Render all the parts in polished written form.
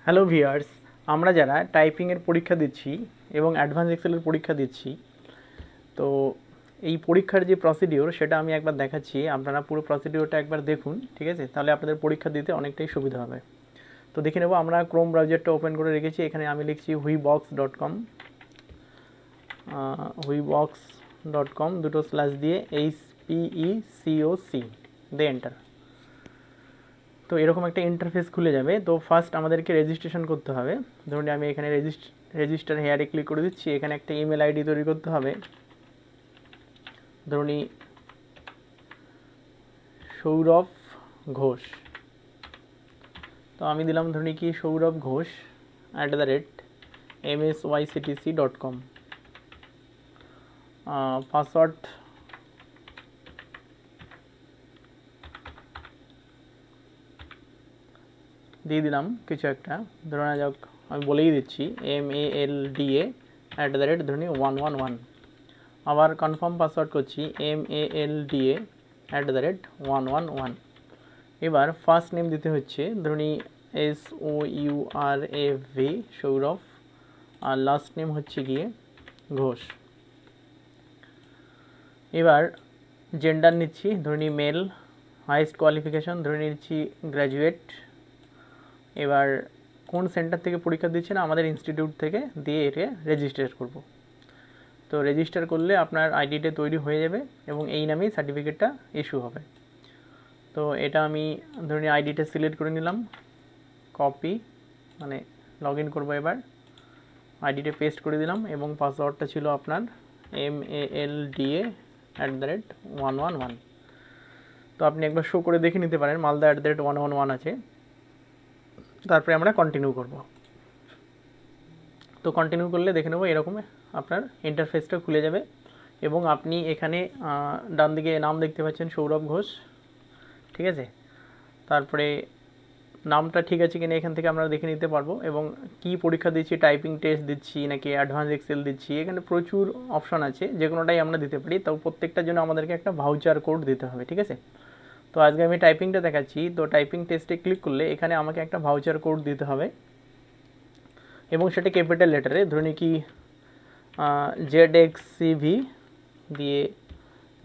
Hello viewers, আমরা যারা টাইপিংয়ের পরীক্ষা দিচ্ছি এবং অ্যাডভান্স এক্সেলের পরীক্ষা দিচ্ছি, তো এই পরীক্ষার যে প্রসিডিওর সেটা আমি একবার দেখাচ্ছি। আপনারা পুরো প্রসিডিওরটা একবার দেখুন, ঠিক আছে? তাহলে আপনাদের পরীক্ষা দিতে অনেকটাই সুবিধা হবে। তো দেখে নেব, আমরা ক্রোম ব্রাউজারটা ওপেন করে রেখেছি। এখানে আমি লিখছি হুইবক্স.com, হুইবক্স.com দুটো স্ল্যাশ দিয়ে HPECOC দিয়ে এন্টার। তো এরকম একটা ইন্টারফেস খুলে যাবে। তো ফার্স্ট আমাদেরকে রেজিস্ট্রেশন করতে হবে। ধরুন আমি এখানে রেজিস্টার হেয়ারে ক্লিক করে দিচ্ছি। এখানে একটা ইমেল আইডি তৈরি করতে হবে। ধরুন সৌরভ ঘোষ। তো আমি দিলাম ধরুন কি সৌরভ ঘোষ @msyctc.com। পাসওয়ার্ড দিয়ে দিলাম কিছু একটা, ধরুন যাক আমি বলেই দিচ্ছি MALDA ধরুন 111। আবার কনফার্ম পাসওয়ার্ড করছি MALDA@111। এবার ফার্স্ট নেম দিতে হচ্ছে ধরুন SOURAV সৌরভ, আর লাস্ট নেম হচ্ছে গিয়ে ঘোষ। এবার জেন্ডার নিচ্ছি ধরুন মেল, হাইয়েস্ট কোয়ালিফিকেশন ধরে নিচ্ছি গ্র্যাজুয়েট। এবার কোন সেন্টার থেকে পরীক্ষা দিচ্ছেন, আমাদের ইনস্টিটিউট থেকে দিয়ে এটা রেজিস্টার করব। তো রেজিস্টার করলে আপনার আইডিটা তৈরি হয়ে যাবে এবং এই নামেই সার্টিফিকেটটা ইস্যু হবে। তো এটা আমি ধরুন আইডিটা সিলেক্ট করে নিলাম, কপি মানে লগ ইন করবো। এবার আইডিটা পেস্ট করে দিলাম এবং পাসওয়ার্ডটা ছিল আপনার MALDA@111। তো আপনি একবার শো করে দেখে নিতে পারেন মালদা @111 আছে। তারপরে আমরা কন্টিনিউ করব। তো কন্টিনিউ করলে দেখে নেব এরকম আপনার ইন্টারফেসটা খুলে যাবে এবং আপনি এখানে ডান দিকে নাম দেখতে পাচ্ছেন সৌরভ ঘোষ, ঠিক আছে? তারপরে নামটা ঠিক আছে কিনা এখান থেকে আমরা দেখে নিতে পারবো এবং কি পরীক্ষা দিচ্ছি, টাইপিং টেস্ট দিচ্ছি নাকি অ্যাডভান্স এক্সেল দিচ্ছি। এখানে প্রচুর অপশন আছে, যে কোনোটাই আমরা দিতে পারি। তো প্রত্যেকটার জন্য আমাদেরকে একটা ভাউচার কোড দিতে হবে, ঠিক আছে? তো আজকে আমি টাইপিংটা দেখাচ্ছি। তো টাইপিং টেস্টে ক্লিক করলে এখানে আমাকে একটা ভাউচার কোড দিতে হবে এবং সেটা ক্যাপিটাল লেটারে, ধরুন কি ZXCV দিয়ে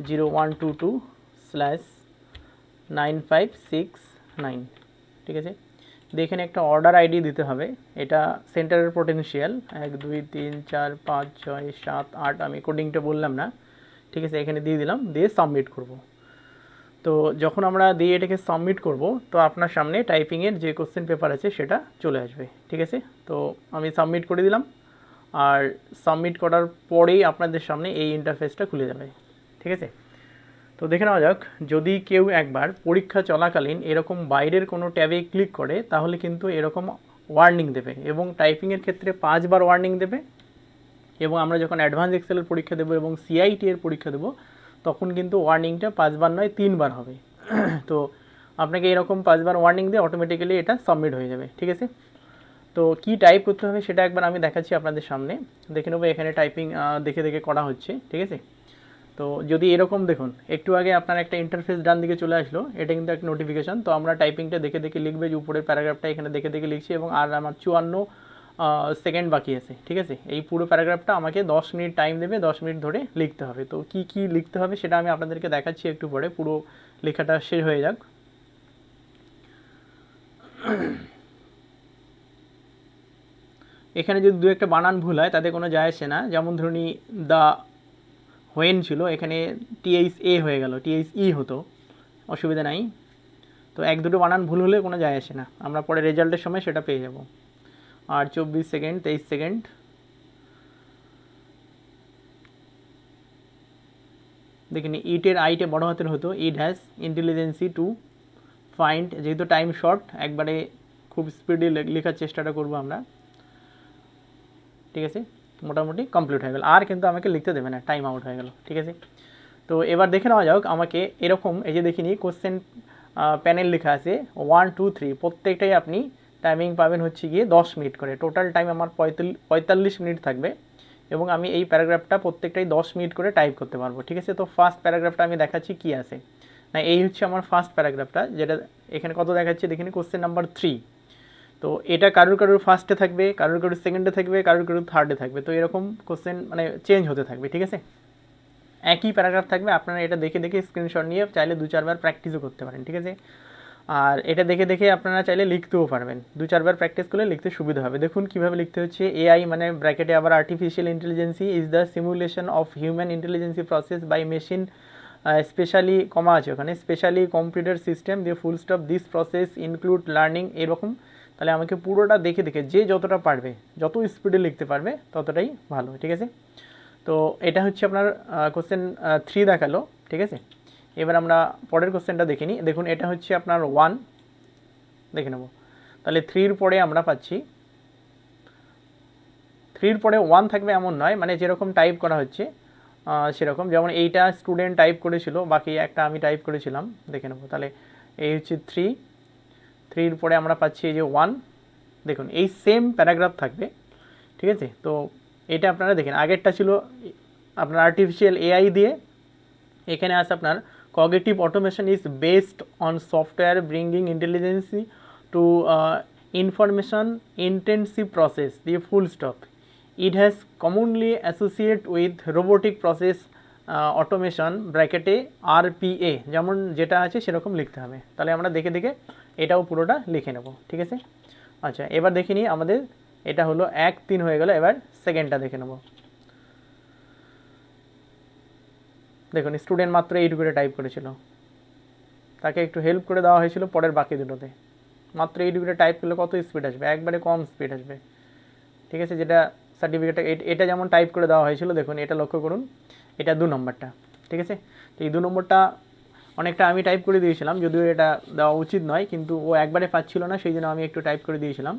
0122/9569, ঠিক আছে? দিয়ে এখানে একটা অর্ডার আইডি দিতে হবে। এটা সেন্টারের পোটেনশিয়াল 1 2 3 4 5 6 7 8, আমি কোডিংটা বললাম না, ঠিক আছে? এখানে দিয়ে দিলাম, দিয়ে সাবমিট করব। তো যখন আমরা দিয়ে এটাকে সাবমিট করব, তো আপনার সামনে টাইপিংয়ের যে কোশ্চেন পেপার আছে সেটা চলে আসবে, ঠিক আছে? তো আমি সাবমিট করে দিলাম, আর সাবমিট করার পরেই আপনাদের সামনে এই ইন্টারফেসটা খুলে যাবে, ঠিক আছে? তো দেখে নেওয়া যাক, যদি কেউ একবার পরীক্ষা চলাকালীন এরকম বাইরের কোনো ট্যাবে ক্লিক করে তাহলে কিন্তু এরকম ওয়ার্নিং দেবে এবং টাইপিংয়ের ক্ষেত্রে 5বার ওয়ার্নিং দেবে। এবং আমরা যখন অ্যাডভান্স এক্সেলের পরীক্ষা দেবো এবং CIT এর পরীক্ষা দেবো তখন কিন্তু ওয়ার্নিংটা 5বার নয় 3বার হবে। তো আপনাকে এরকম 5বার ওয়ার্নিং দিয়ে অটোমেটিক্যালি এটা সাবমিট হয়ে যাবে, ঠিক আছে? তো কি টাইপ করতে হবে সেটা একবার আমি দেখাচ্ছি আপনাদের সামনে। দেখে নেবো এখানে টাইপিং দেখে দেখে করা হচ্ছে, ঠিক আছে? তো যদি এরকম দেখুন, একটু আগে আপনার একটা ইন্টারফেস ডান দিকে চলে আসলো, এটা কিন্তু একটা নোটিফিকেশন। তো আমরা টাইপিংটা দেখে দেখে লিখবে, যে উপরের প্যারাগ্রাফটা এখানে দেখে দেখে লিখছি এবং আর আমার 54 সেকেন্ড বাকি আছে, ঠিক আছে? এই পুরো প্যারাগ্রাফটা আমাকে 10 মিনিট টাইম দেবে, 10 মিনিট ধরে লিখতে হবে। তো কি কি লিখতে হবে সেটা আমি আপনাদেরকে দেখাচ্ছি একটু পরে, পুরো লেখাটা শেষ হয়ে যাক। এখানে যদি দু একটা বানান ভুল হয় তাতে কোনো যায় আসে না। যেমন ধরুন দ্য হোয়েন ছিল, এখানে THA হয়ে গেল, THE হতো, অসুবিধা নাই। তো এক দুটো বানান ভুল হলে কোনো যায় আসে না, আমরা পরে রেজাল্টের সময় সেটা পেয়ে যাব। আর 24 সেকেন্ড 23 সেকেন্ড। দেখুন ইটের আইটে বড় হাতের হতো, ইট হ্যাজ ইন্টেলিজেন্সি টু ফাইন্ড, যেহেতু টাইম শর্ট একবারে খুব স্পিডে লেখার চেষ্টাটা করবো আমরা, ঠিক আছে? মোটামুটি কমপ্লিট হয়ে গেল, আর কিন্তু আমাকে লিখতে দেবে না, টাইম আউট হয়ে গেল, ঠিক আছে? তো এবার দেখে নেওয়া যাক, আমাকে এরকম এই যে দেখিনি কোশ্চেন প্যানেল লেখা আছে 1 2 3, প্রত্যেকটাই আপনি টাইমিং পাবেন হচ্ছে গিয়ে 10 মিনিট করে। টোটাল টাইম আমার 45 মিনিট থাকবে এবং আমি এই প্যারাগ্রাফটা প্রত্যেকটাই 10 মিনিট করে টাইপ করতে পারবো, ঠিক আছে? তো ফার্স্ট প্যারাগ্রাফটা আমি দেখাচ্ছি কি আছে না, এই হচ্ছে আমার ফার্স্ট প্যারাগ্রাফটা, যেটা এখানে কত দেখাচ্ছে দেখিনি, কোশ্চেন নাম্বার 3। তো তো এটা কারোর কারোর ফার্স্টে থাকবে, কারোর কারোর সেকেন্ডে থাকবে, কারোর কারোর থার্ডে থাকবে। তো এরকম কোশ্চেন মানে চেঞ্জ হতে থাকবে, ঠিক আছে। একই প্যারাগ্রাফ থাকবে, আপনারা এটা দেখে দেখে স্ক্রিনশট নিয়ে চাইলে 2-4 বার প্র্যাকটিসও করতে পারেন, ঠিক আছে। আর এটা দেখে দেখে আপনারা চাইলে লিখতেও পারবেন, 2-4 বার প্র্যাকটিস করলে লিখতে সুবিধা হবে। দেখুন কীভাবে লিখতে হচ্ছে। এআই মানে ব্র্যাকেটে আবার artificial intelligence is the simulation of human intelligence process by machine specially comma আছে ওখানে, স্পেশালি কম্পিউটার সিস্টেম দিয়ে full stop, this process include learning, এরকম। তাহলে আমাকে পুরোটা দেখে দেখে যে যতটা পারবে, যত স্পিডে লিখতে পারবে ততটাই ভালো, ঠিক আছে। তো এটা হচ্ছে আপনার কোশ্চেন 3 দেখালো, ঠিক আছে। এবার আমরা পরের কোশ্চেনটা দেখে নিই। দেখুন এটা হচ্ছে আপনার 1 দেখে নেব। তাহলে 3-র পরে আমরা পাচ্ছি, 3-র পরে 1 থাকবে এমন নয়, মানে যেরকম টাইপ করা হচ্ছে সেরকম। যেমন এইটা স্টুডেন্ট টাইপ করেছিল, বাকি একটা আমি টাইপ করেছিলাম, দেখে নেব। তাহলে এই হচ্ছে 3-র পরে আমরা পাচ্ছি এই যে 1। দেখুন এই সেম প্যারাগ্রাফ থাকবে, ঠিক আছে। তো এটা আপনারা দেখেন, আগেরটা ছিল আপনার আর্টিফিশিয়াল এআই দিয়ে, এখানে আছে আপনার cognitive automation is based on software bringing intelligence to information intensive process দিয়ে full stop. It has commonly associated with robotic process automation ব্র্যাকেটে RPA, যেমন যেটা আছে সেরকম লিখতে হবে। তাহলে আমরা দেখে দেখে এটাও পুরোটা লিখে নেব, ঠিক আছে। আচ্ছা এবার দেখে নিই, আমাদের এটা হলো 1-3 হয়ে গেল। এবার সেকেন্ডটা দেখে নেব। দেখুন স্টুডেন্ট মাত্র এইটুকু করে টাইপ করেছিল, তাকে একটু হেল্প করে দেওয়া হয়েছিল পরের বাকি দুটোতে। মাত্র এইটুকু করে টাইপ করলে কত স্পিড আসবে, একবারে কম স্পিড আসবে, ঠিক আছে। যেটা সার্টিফিকেটটা এটা যেমন টাইপ করে দেওয়া হয়েছিল, দেখুন এটা লক্ষ্য করুন, এটা 2 নম্বরটা, ঠিক আছে। তো এই 2 নম্বরটা অনেকটা আমি টাইপ করে দিয়েছিলাম, যদিও এটা দেওয়া উচিত নয়, কিন্তু ও একবারে পাচ্ছিল না, সেই জন্য আমি একটু টাইপ করে দিয়েছিলাম।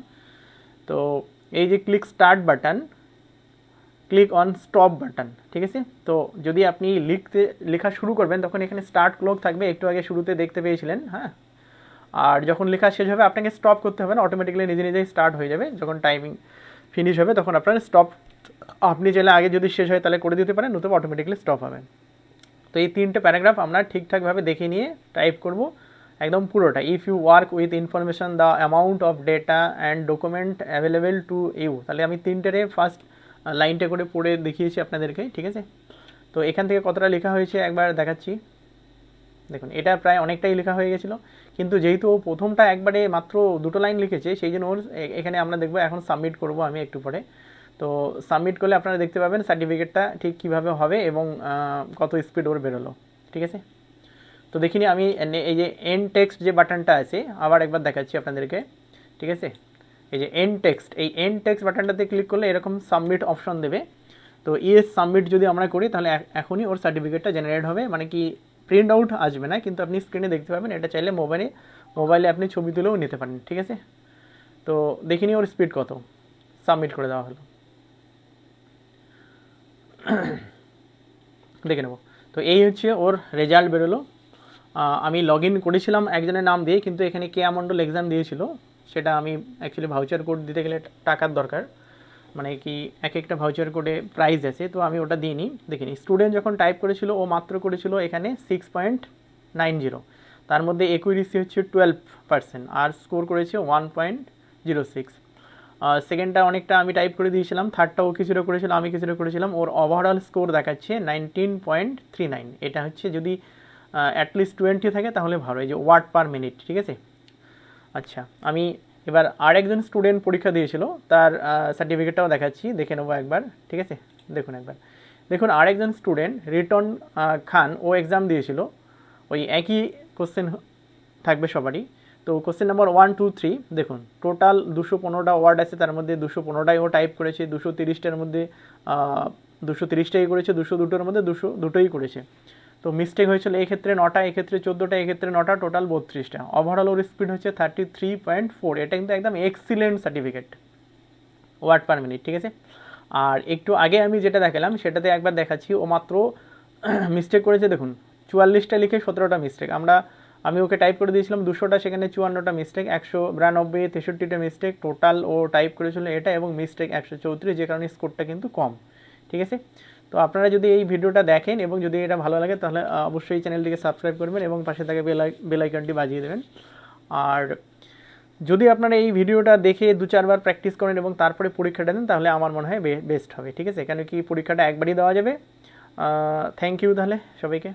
তো এই যে click start button, click on stop button, ঠিক আছে। তো যদি আপনি লেখা শুরু করবেন তখন এখানে স্টার্ট ক্লক থাকবে, একটু আগে শুরুতে দেখতে পেয়েছিলেন, হ্যাঁ। আর যখন লেখা শেষ হবে আপনাকে স্টপ করতে হবে না, অটোমেটিক্যালি নিজে নিজেই স্টার্ট হয়ে যাবে। যখন টাইমিং ফিনিশ হবে তখন আপনার স্টপ, আপনি চাইলে আগে যদি শেষ হয় তাহলে করে দিতে পারেন, নতুবা অটোমেটিক্যালি স্টপ হবে। তো এই 3টে প্যারাগ্রাফ আমরা ঠিকঠাকভাবে দেখে নিয়ে টাইপ করব একদম পুরোটা। If you work with information the amount of data and document available to you, তাহলে আমি 3টেরে ফার্স্ট লাইনটা করে পড়ে দেখিয়েছি আপনাদেরকে, ঠিক আছে। তো এখান থেকে কতটা লেখা হয়েছে একবার দেখাচ্ছি। দেখুন এটা প্রায় অনেকটাই লেখা হয়ে গেছিলো, কিন্তু যেহেতু ও প্রথমটা একবারে মাত্র 2টো লাইন লিখেছে, সেই জন্য ওর এখানে আমরা দেখবো এখন সাবমিট করব আমি একটু পরে। তো সাবমিট করলে আপনারা দেখতে পাবেন সার্টিফিকেটটা ঠিক কীভাবে হবে এবং কত স্পিড ওর বেরোলো, ঠিক আছে। তো দেখিনি আমি এই যে এন্ড টেক্সট যে বাটনটা আছে আবার একবার দেখাচ্ছি আপনাদেরকে, ঠিক আছে। এই যে এন্ড টেক্সট, এই এন্ড টেক্সট বাটনটাতে ক্লিক করলে এরকম সাবমিট অপশন দেবে। তো ইয়েস সাবমিট যদি আমরা করি তাহলে এখনই ওর সার্টিফিকেটটা জেনারেট হবে, মানে কি প্রিন্ট আউট আসবে না, কিন্তু আপনি স্ক্রিনে দেখতে পাবেন। এটা চাইলে মোবাইলে আপনি ছবি তুলেও নিতে পারেন, ঠিক আছে। তো দেখিনি ওর স্পিড কত, সাবমিট করে দেওয়া হলো, দেখে নেব। তো এই হচ্ছে ওর রেজাল্ট বেরোলো। আমি লগ ইন করেছিলাম একজনের নাম দিয়ে, কিন্তু এখানে কেয়া মণ্ডল এক্সাম দিয়েছিল, সেটা আমি অ্যাকচুয়ালি ভাউচার কোড দিতে গেলে টাকার দরকার, মানে কি এক একটা ভাউচার কোডে প্রাইস আছে, তো আমি ওটা দিইনি। দেখিনি স্টুডেন্ট যখন টাইপ করেছিল ও মাত্র করেছিল এখানে 6.90, তার মধ্যে একুরেসি হচ্ছে 12% আর স্কোর করেছে 1.06। সেকেন্ডটা অনেকটা আমি টাইপ করে দিয়েছিলাম, থার্ডটাও কিছুটা করেছিল, আমি কিছুটা করেছিলাম। ওর ওভারঅল স্কোর দেখাচ্ছে 19.39। এটা হচ্ছে যদি অ্যাটলিস্ট 20 থাকে তাহলে ভালো, এই যে ওয়ার্ড পার মিনিট, ঠিক আছে। আচ্ছা আমি এবার আরেকজন স্টুডেন্ট পরীক্ষা দিয়েছিল, তার সার্টিফিকেটটাও দেখাচ্ছি, দেখে নেবো একবার, ঠিক আছে। দেখুন একবার, দেখুন আরেকজন স্টুডেন্ট রিটন খান, ও এক্সাম দিয়েছিল, ওই একই কোশ্চেন থাকবে সবারই। তো কোশ্চেন নাম্বার 1, 2, 3 দেখুন টোটাল 215টা ওয়ার্ড আছে, তার মধ্যে 215টাই ও টাইপ করেছে, 230টার মধ্যে 230টাই করেছে, 202টোর মধ্যে 202টোই করেছে। তো মিস্টেক হয়েছিল এই ক্ষেত্রে 9টা, এক্ষেত্রে 14টা, এক্ষেত্রে 9টা, টোটাল 32টা। ওভারঅল ওর স্পিড হচ্ছে 33.4। এটা কিন্তু একদম excellent certificate, word per minute, ঠিক আছে। আর একটু আগে আমি যেটা দেখালাম সেটাতে একবার দেখাচ্ছি, ও মাত্র মিস্টেক করেছে, দেখুন 44টা লিখে 17টা মিস্টেক। আমি ওকে টাইপ করে দিয়েছিলাম 200টা, সেখানে 52টা মিস্টেক, 192 63টা মিস্টেক, টোটাল ও টাইপ করেছিল এটা, এবং মিস্টেক 134, যে কারণে স্কোরটা কিন্তু কম, ঠিক আছে। তো আপনারা যদি এই ভিডিওটা দেখেন এবং যদি এটা ভালো লাগে তাহলে অবশ্যই চ্যানেলটিকে সাবস্ক্রাইব করবেন এবং পাশে থাকা বেল আইকনটি বাজিয়ে দেবেন। আর যদি আপনারা এই ভিডিওটা দেখে 2-4 বার প্র্যাকটিস করেন এবং তারপরে পরীক্ষাটা দেন তাহলে আমার মনে হয় বেস্ট হবে, ঠিক আছে? কেন কি পরীক্ষাটা একবারই দেওয়া যাবে। থ্যাংক ইউ তাহলে সবাইকে।